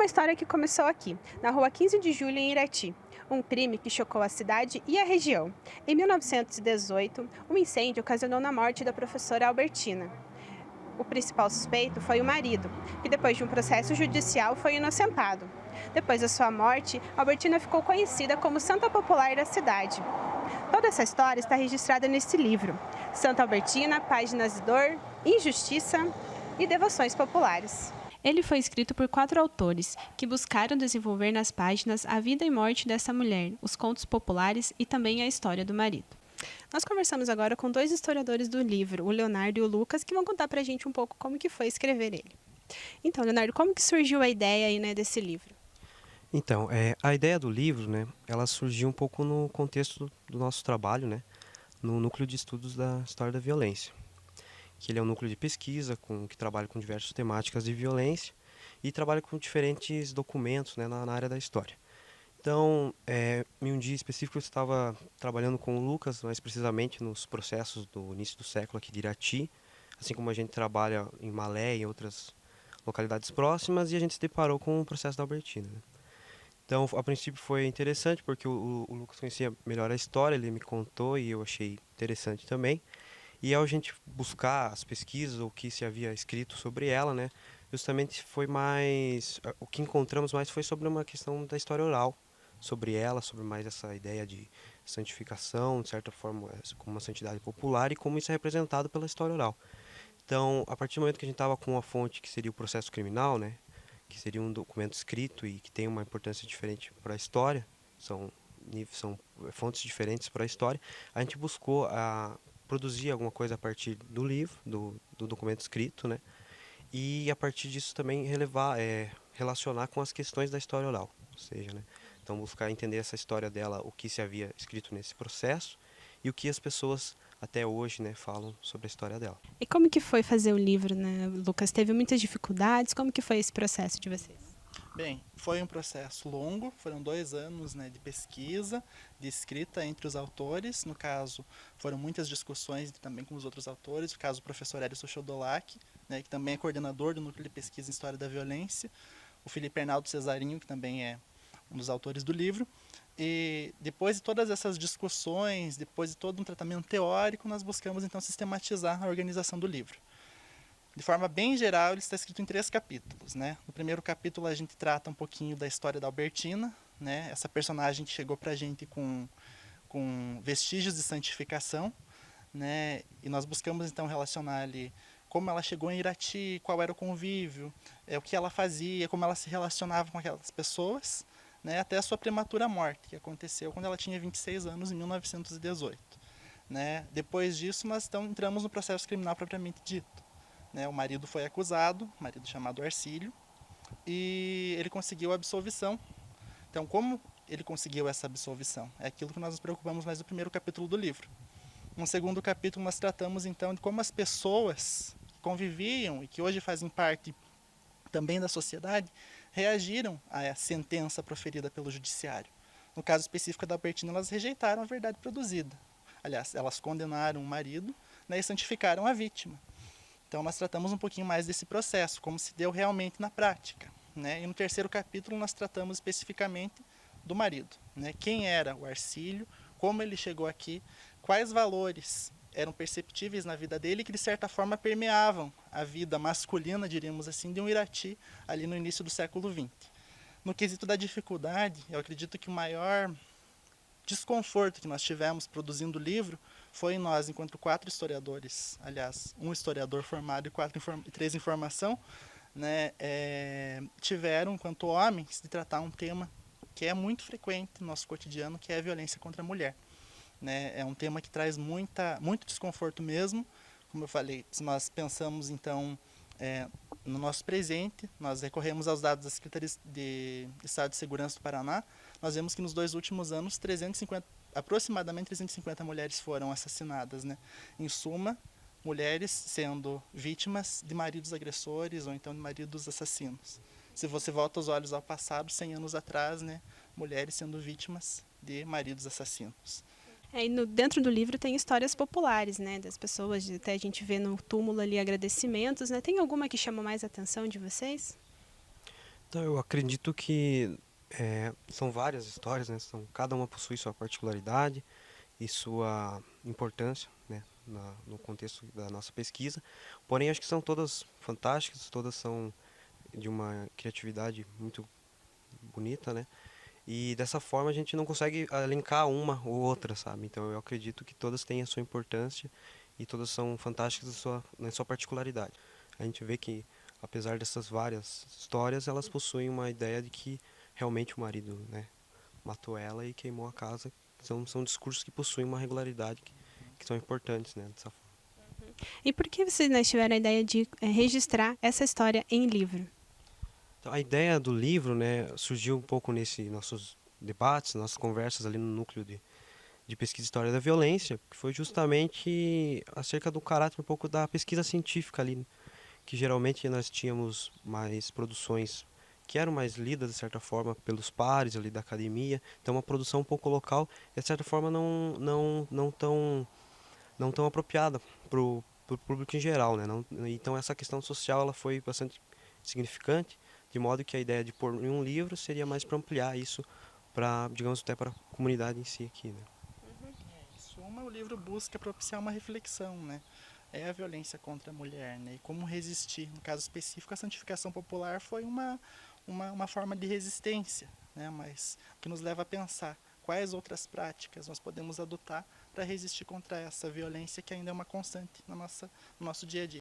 uma história que começou aqui, na rua 15 de julho, em Irati. Um crime que chocou a cidade e a região. Em 1918, um incêndio ocasionou na morte da professora Albertina. O principal suspeito foi o marido, que depois de um processo judicial foi inocentado. Depois da sua morte, Albertina ficou conhecida como Santa Popular da cidade. Toda essa história está registrada nesse livro. Santa Albertina, Páginas de Dor, Injustiça e Devoções Populares. Ele foi escrito por 4 autores, que buscaram desenvolver nas páginas a vida e morte dessa mulher, os contos populares e também a história do marido. Nós conversamos agora com 2 historiadores do livro, o Leonardo e o Lucas, que vão contar pra gente um pouco como que foi escrever ele. Então, Leonardo, como que surgiu a ideia aí, né, desse livro? Então, a ideia do livro, né, ela surgiu um pouco no contexto do nosso trabalho, né, no Núcleo de Estudos da História da Violência, que ele é um núcleo de pesquisa que trabalha com diversas temáticas de violência e trabalha com diferentes documentos, né, na área da história. Então, em um dia específico eu estava trabalhando com o Lucas, mais precisamente nos processos do início do século aqui de Irati, assim como a gente trabalha em Malé e em outras localidades próximas, e a gente se deparou com o processo da Albertina, né? Então, a princípio foi interessante porque o Lucas conhecia melhor a história, ele me contou e eu achei interessante também. E ao gente buscar as pesquisas, o que se havia escrito sobre ela, né, justamente foi mais, o que encontramos mais foi sobre uma questão da história oral, sobre ela, sobre mais essa ideia de santificação, de certa forma, como uma santidade popular e como isso é representado pela história oral. Então, a partir do momento que a gente estava com a fonte que seria o processo criminal, né, que seria um documento escrito e que tem uma importância diferente para a história, são fontes diferentes para a história, a gente buscou produzir alguma coisa a partir do livro, do documento escrito, né, e a partir disso também relacionar com as questões da história oral, ou seja, né, então buscar entender essa história dela, o que se havia escrito nesse processo e o que as pessoas até hoje, né, falam sobre a história dela. E como que foi fazer o livro, né, Lucas? Teve muitas dificuldades? Como que foi esse processo de vocês? Bem, foi um processo longo, foram 2 anos, né, de pesquisa, de escrita entre os autores. No caso, foram muitas discussões também com os outros autores, no caso o professor Hélio Chodolac, né, que também é coordenador do Núcleo de Pesquisa em História da Violência, o Felipe Arnaldo Cesarinho, que também é um dos autores do livro. E depois de todas essas discussões, depois de todo um tratamento teórico, nós buscamos então sistematizar a organização do livro. De forma bem geral, ele está escrito em 3 capítulos, né? No primeiro capítulo a gente trata um pouquinho da história da Albertina, né? Essa personagem que chegou para a gente com vestígios de santificação, né? E nós buscamos então relacionar ali como ela chegou em Irati, qual era o convívio, o que ela fazia, como ela se relacionava com aquelas pessoas, né? Até a sua prematura morte, que aconteceu quando ela tinha 26 anos, em 1918. Né? Depois disso, nós então entramos no processo criminal propriamente dito. Né, o marido foi acusado, marido chamado Arcílio, e ele conseguiu a absolvição. Então, como ele conseguiu essa absolvição? É aquilo que nós nos preocupamos mais no primeiro capítulo do livro. No segundo capítulo, nós tratamos então de como as pessoas que conviviam e que hoje fazem parte também da sociedade reagiram à sentença proferida pelo judiciário. No caso específico da Albertina, elas rejeitaram a verdade produzida. Aliás, elas condenaram o marido, né, e santificaram a vítima. Então nós tratamos um pouquinho mais desse processo, como se deu realmente na prática. Né? E no terceiro capítulo nós tratamos especificamente do marido. Né? Quem era o Arcílio, como ele chegou aqui, quais valores eram perceptíveis na vida dele que de certa forma permeavam a vida masculina, diríamos assim, de um Irati ali no início do século XX. No quesito da dificuldade, eu acredito que o maior desconforto que nós tivemos produzindo o livro foi nós, enquanto 4 historiadores, aliás, um historiador formado e 3 em formação, né, tiveram, enquanto homens, de tratar um tema que é muito frequente no nosso cotidiano, que é a violência contra a mulher. Né? É um tema que traz muito desconforto mesmo. Como eu falei, se nós pensamos, então, no nosso presente, nós recorremos aos dados da Secretaria de Estado de Segurança do Paraná, nós vemos que nos 2 últimos anos, aproximadamente 350 mulheres foram assassinadas. Né? Em suma, mulheres sendo vítimas de maridos agressores ou então de maridos assassinos. Se você volta os olhos ao passado, 100 anos atrás, né, mulheres sendo vítimas de maridos assassinos. Dentro do livro tem histórias populares, né, das pessoas, até a gente vê no túmulo ali agradecimentos, né? Tem alguma que chama mais a atenção de vocês? Então, eu acredito que são várias histórias, né? Cada uma possui sua particularidade e sua importância, né? No contexto da nossa pesquisa. Porém, acho que são todas fantásticas, todas são de uma criatividade muito bonita, né? E dessa forma a gente não consegue elencar uma ou outra, sabe? Então eu acredito que todas têm a sua importância e todas são fantásticas na sua particularidade. A gente vê que, apesar dessas várias histórias, elas possuem uma ideia de que realmente o marido, né, matou ela e queimou a casa. São discursos que possuem uma regularidade que são importantes, né, dessa forma. E por que vocês, né, tiveram a ideia de registrar essa história em livro? Então, a ideia do livro, né, surgiu um pouco nesse nossos debates, nossas conversas ali no núcleo de pesquisa e história da violência, que foi justamente acerca do caráter um pouco da pesquisa científica ali, que geralmente nós tínhamos mais produções que eram mais lidas de certa forma pelos pares ali da academia, então uma produção um pouco local, de certa forma não tão apropriada para o público em geral, né? Não, então essa questão social ela foi bastante significante, de modo que a ideia de pôr em um livro seria mais para ampliar isso para, digamos, até para a comunidade em si aqui, né? Em suma, o livro busca propiciar uma reflexão, né? É a violência contra a mulher, né? E como resistir. No caso específico, a santificação popular foi uma forma de resistência, né? Mas o que nos leva a pensar quais outras práticas nós podemos adotar para resistir contra essa violência que ainda é uma constante no nosso dia a dia.